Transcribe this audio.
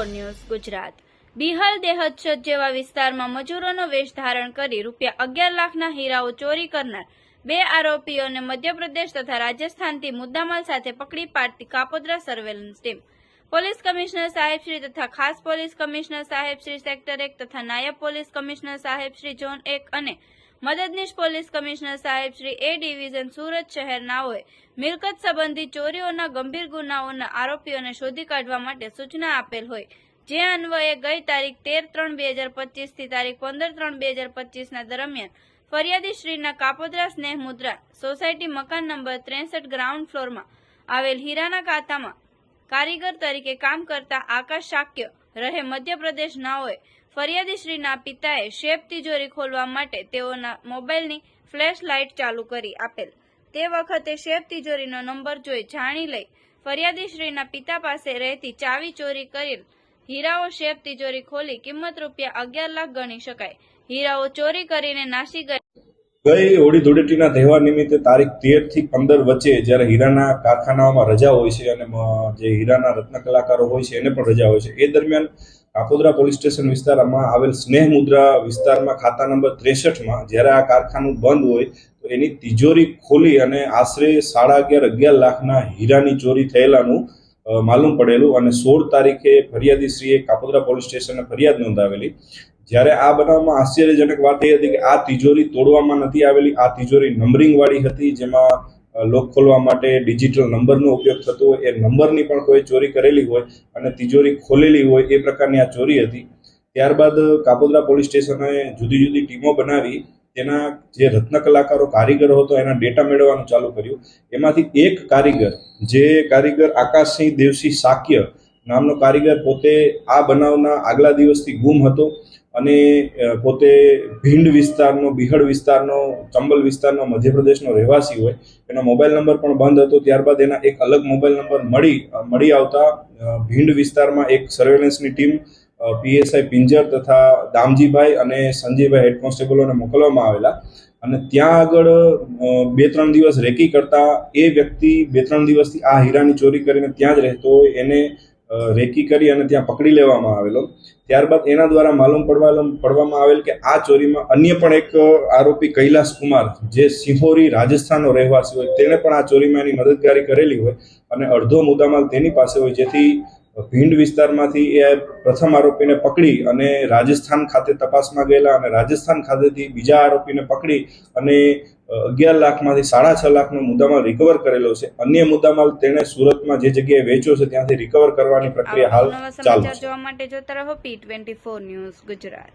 News Gujarat. Bihar દેહત્સદ જેવા વિસ્તારમાં મજૂરોનો વેશ ધારણ કરી ₹11 લાખના હીરાઓ ચોરી કરનાર 2 આરોપીઓને મધ્યપ્રદેશ તથા રાજસ્થાનથી મુદ્દામાલ સાથે પકડી પાડતી Kapodra surveillance team police commissioner સાહેબશ્રી તથા ખાસ પોલીસ કમિશનર સાહેબશ્રી સેક્ટર 1 તથા નાયબ પોલીસ કમિશનર સાહેબશ્રી ઝોન 1 અને મદદનીશ પોલીસ કમિશનર સાહેબશ્રી એ ડિવિઝન સુરત શહેરનાઓએ મિલકત સંબંધી ચોરીઓના ગંભીર ગુનાઓના આરોપીઓને શોધી કાઢવા માટે સૂચના આપેલ હોય, જે અન્વયે ગઈ તારીખ 13/3/2025 થી તારીખ 15/3/2025 દરમિયાન ફરિયાદી શ્રીના કાપોદ્રા સ્નેહ મુદ્રા સોસાયટી મકાન નંબર 63 ગ્રાઉન્ડ ફ્લોરમાં આવેલ હીરાના ખાતામાં કારીગર તરીકે કામ કરતા આકાશ શાક્ય રહે મધ્યપ્રદેશ નાઓએ ફરિયાદી શ્રીના પિતાએ શેપ તિજોરી ખોલવા માટે તેઓના મોબાઈલની ફ્લેશ લાઇટ ચાલુ કરી આપેલ તે વખતે શેપ તિજોરીનો નંબર જોઈ જાણી લઈ ફરિયાદી શ્રીના પિતા પાસે રહેતી ચાવી ચોરી કરેલ હીરાઓ શેપ તિજોરી ખોલી કિંમત ₹11 લાખ ગણી શકાય હીરાઓ ચોરી કરીને નાસી ગયા। ગઈ હોળી ધૂળેટીના તહેવાર નિમિત્તે તારીખ 13 થી 15 વચ્ચે જ્યારે હીરાના કારખાનાઓમાં રજા હોય છે અને જે હીરાના રત્ન કલાકારો હોય છે એને પણ રજા હોય છે, એ દરમિયાન કાપોદ્રા પોલીસ સ્ટેશન વિસ્તારમાં આવેલ સ્નેહ મુદ્રા વિસ્તારમાં ખાતા નંબર 63માં જ્યારે આ કારખાનું બંધ હોય તો એની તિજોરી ખોલી અને આશરે 11.5 લાખના હીરાની ચોરી થયેલાનું માલુમ પડેલું અને 16 તારીખે ફરિયાદીશ્રીએ કાપોદ્રા પોલીસ સ્ટેશને ફરિયાદ નોંધાવેલી। જ્યારે આ બનાવમાં આશ્ચર્યજનક વાત એ હતી કે આ તિજોરી તોડવામાં નથી આવેલી, આ તિજોરી નંબરિંગ વાળી હતી, જેમાં લોક ખોલવા માટે ડિજિટલ નંબરનો ઉપયોગ થતો હોય, એ નંબરની પણ કોઈ ચોરી કરેલી હોય અને તિજોરી ખોલેલી હોય એ પ્રકારની આ ચોરી હતી। ત્યારબાદ કાપોદ્રા પોલીસ સ્ટેશને જુદી જુદી ટીમો બનાવી તેના જે રત્ન કલાકારો કારીગરો હતો એના ડેટા મેળવવાનું ચાલુ કર્યું। એમાંથી એક કારીગર, જે કારીગર આકાશસિંહ દેવસિંહ શાક્ય નામનો કારીગર પોતે આ બનાવના આગલા દિવસથી ગુમ હતો અને પોતે ભીંડ વિસ્તારનો, બિહડ વિસ્તારનો, ચંબલ વિસ્તારનો મધ્યપ્રદેશનો રહેવાસી હોય, એનો મોબાઈલ નંબર પણ બંધ હતો। ત્યારબાદ એના એક અલગ મોબાઈલ નંબર મળી આવતા ભીંડ વિસ્તારમાં એક સર્વેલન્સની ટીમ PSI પિંજર તથા દામજીભાઈ અને સંજયભાઈ હેડ કોન્સ્ટેબલોને મોકલવામાં આવેલા અને ત્યાં આગળ 2-3 દિવસ રેકી કરતા એ વ્યક્તિ 2-3 દિવસથી આ હીરાની ચોરી કરીને ત્યાં જ રહેતો હોય એને રેકી કરી અને ત્યાં પકડી લેવામાં આવેલો। ત્યારબાદ એના દ્વારા માલુમ પડવામાં આવેલ કે આ ચોરીમાં અન્ય પણ એક આરોપી કૈલાસ કુમાર, જે સિંહોરી રાજસ્થાનનો રહેવાસી હોય, તેણે પણ આ ચોરીમાં એની મદદગારી કરેલી હોય અને અડધો મુદ્દામાલ તેની પાસે હોય, જેથી ભીંડ વિસ્તારમાંથી એ પ્રથમ આરોપીને પકડી અને રાજસ્થાન ખાતે તપાસમાં ગયેલા અને રાજસ્થાન ખાતેથી બીજા આરોપીને પકડી અને 11 લાખમાંથી 6.5 લાખનો મુદ્દામાલ રિકવર કરેલો છે। અન્ય મુદ્દામાલ તેણે સુરતમાં જે જગ્યાએ વેચ્યો છે ત્યાંથી રિકવર કરવાની પ્રક્રિયા હાલ ચાલુ છે। જોવા માટે જોતા રહો P24 ન્યૂઝ ગુજરાત।